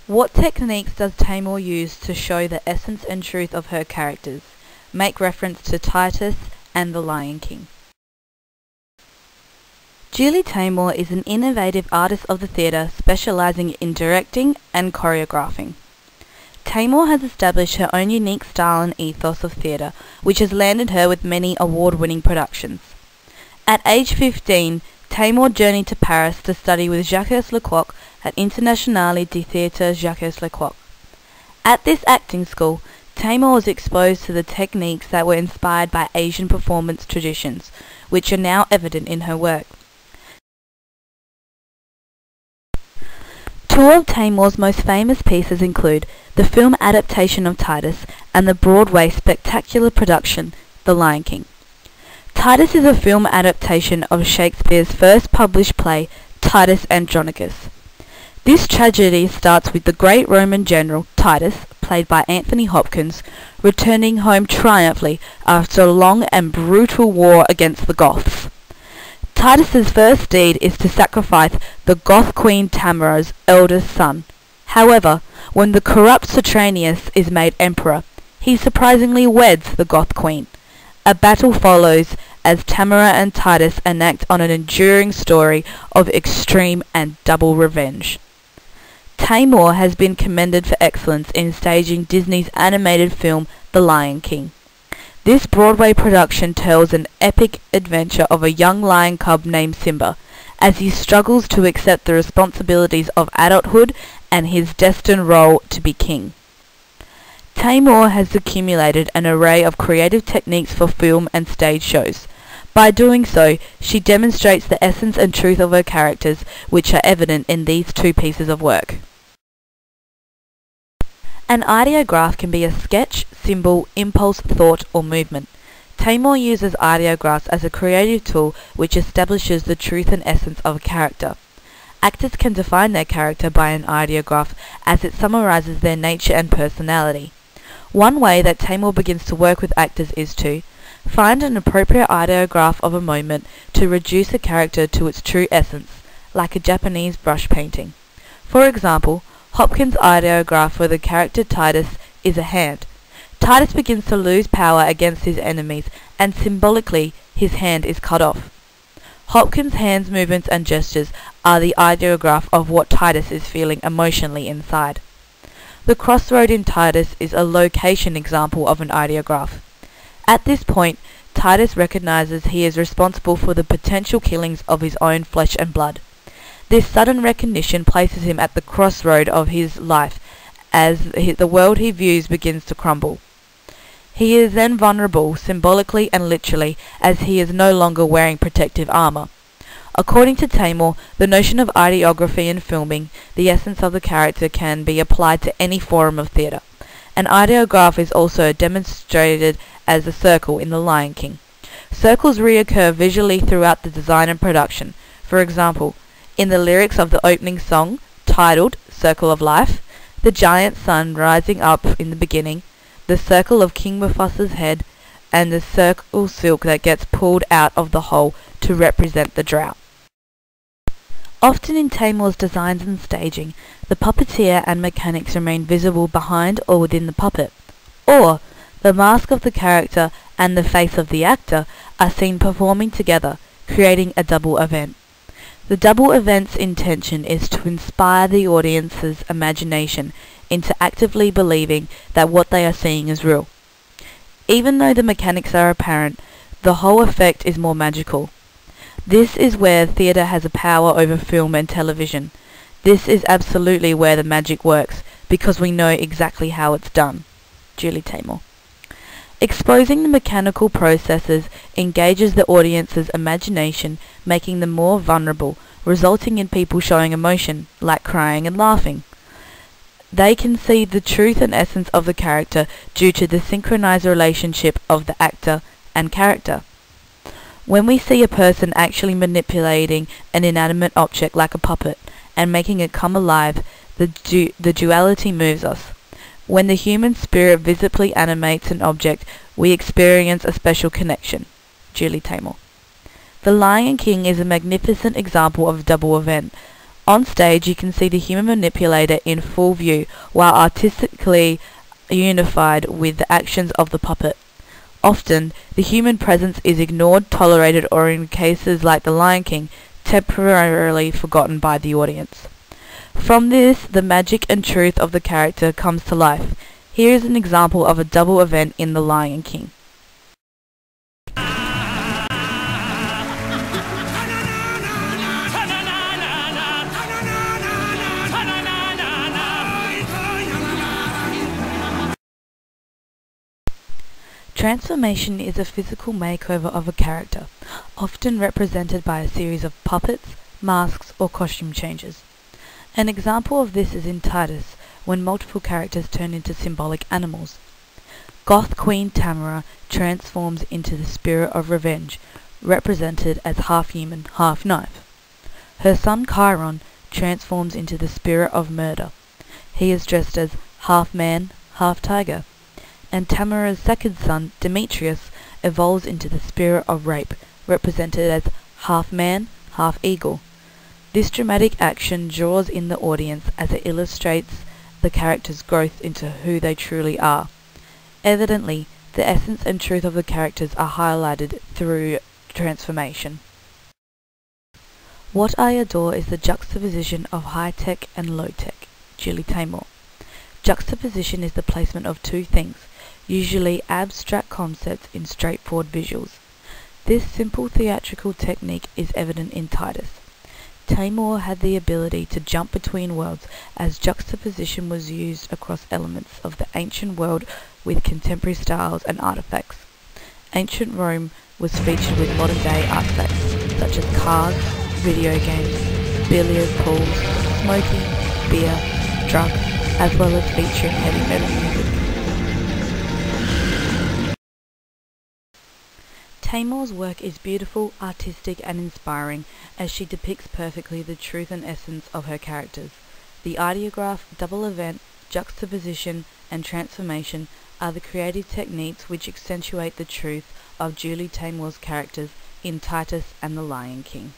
What techniques does Taymor use to show the essence and truth of her characters? Make reference to Titus and The Lion King. Julie Taymor is an innovative artist of the theatre specialising in directing and choreographing. Taymor has established her own unique style and ethos of theatre, which has landed her with many award-winning productions. At age 15, Taymor journeyed to Paris to study with Jacques Lecoq at Internationale de Théâtre Jacques Lecoq. At this acting school, Taymor was exposed to the techniques that were inspired by Asian performance traditions, which are now evident in her work. Two of Taymor's most famous pieces include the film adaptation of Titus and the Broadway spectacular production, The Lion King. Titus is a film adaptation of Shakespeare's first published play, Titus Andronicus. This tragedy starts with the great Roman general, Titus, played by Anthony Hopkins, returning home triumphantly after a long and brutal war against the Goths. Titus's first deed is to sacrifice the Goth queen Tamara's eldest son. However, when the corrupt Saturninus is made emperor, he surprisingly weds the Goth queen. A battle follows as Tamara and Titus enact on an enduring story of extreme and double revenge. Taymor has been commended for excellence in staging Disney's animated film The Lion King. This Broadway production tells an epic adventure of a young lion cub named Simba, as he struggles to accept the responsibilities of adulthood and his destined role to be king. Taymor has accumulated an array of creative techniques for film and stage shows. By doing so, she demonstrates the essence and truth of her characters, which are evident in these two pieces of work. An ideograph can be a sketch, symbol, impulse, thought, or movement. Taymor uses ideographs as a creative tool which establishes the truth and essence of a character. Actors can define their character by an ideograph as it summarizes their nature and personality. One way that Taymor begins to work with actors is to find an appropriate ideograph of a moment to reduce a character to its true essence, like a Japanese brush painting. For example, Hopkins' ideograph for the character Titus is a hand. Titus begins to lose power against his enemies, and symbolically his hand is cut off. Hopkins' hands, movements and gestures are the ideograph of what Titus is feeling emotionally inside. The crossroad in Titus is a location example of an ideograph. At this point, Titus recognizes he is responsible for the potential killings of his own flesh and blood. This sudden recognition places him at the crossroad of his life as the world he views begins to crumble. He is then vulnerable, symbolically and literally, as he is no longer wearing protective armor. According to Taymor, the notion of ideography in filming, the essence of the character, can be applied to any form of theatre. An ideograph is also demonstrated as a circle in The Lion King. Circles reoccur visually throughout the design and production. For example, in the lyrics of the opening song, titled Circle of Life, the giant sun rising up in the beginning, the circle of King Mufasa's head, and the circle silk that gets pulled out of the hole to represent the drought. Often in Taymor's designs and staging, the puppeteer and mechanics remain visible behind or within the puppet, or the mask of the character and the face of the actor are seen performing together, creating a double event. The double event's intention is to inspire the audience's imagination into actively believing that what they are seeing is real. Even though the mechanics are apparent, the whole effect is more magical. This is where theatre has a power over film and television. This is absolutely where the magic works, because we know exactly how it's done. Julie Taymor. Exposing the mechanical processes engages the audience's imagination, making them more vulnerable, resulting in people showing emotion, like crying and laughing. They can see the truth and essence of the character due to the synchronized relationship of the actor and character. When we see a person actually manipulating an inanimate object like a puppet and making it come alive, the duality moves us. When the human spirit visibly animates an object, we experience a special connection. Julie Taymor. The Lion King is a magnificent example of a double event. On stage, you can see the human manipulator in full view, while artistically unified with the actions of the puppet. Often, the human presence is ignored, tolerated, or in cases like The Lion King, temporarily forgotten by the audience. From this, the magic and truth of the character comes to life. Here is an example of a double event in The Lion King. Transformation is a physical makeover of a character, often represented by a series of puppets, masks, or costume changes. An example of this is in Titus, when multiple characters turn into symbolic animals. Goth Queen Tamara transforms into the spirit of revenge, represented as half human, half knife. Her son Chiron transforms into the spirit of murder. He is dressed as half man, half tiger. And Tamara's second son, Demetrius, evolves into the spirit of rape, represented as half man, half eagle. This dramatic action draws in the audience as it illustrates the characters' growth into who they truly are. Evidently, the essence and truth of the characters are highlighted through transformation. What I adore is the juxtaposition of high-tech and low-tech. Julie Taymor. Juxtaposition is the placement of two things, usually abstract concepts in straightforward visuals. This simple theatrical technique is evident in Titus. Taymor had the ability to jump between worlds as juxtaposition was used across elements of the ancient world with contemporary styles and artifacts. Ancient Rome was featured with modern-day artifacts such as cars, video games, billiard pools, smoking, beer, drugs, as well as featuring heavy metal music. Taymor's work is beautiful, artistic, and inspiring as she depicts perfectly the truth and essence of her characters. The ideograph, double event, juxtaposition, and transformation are the creative techniques which accentuate the truth of Julie Taymor's characters in Titus and The Lion King.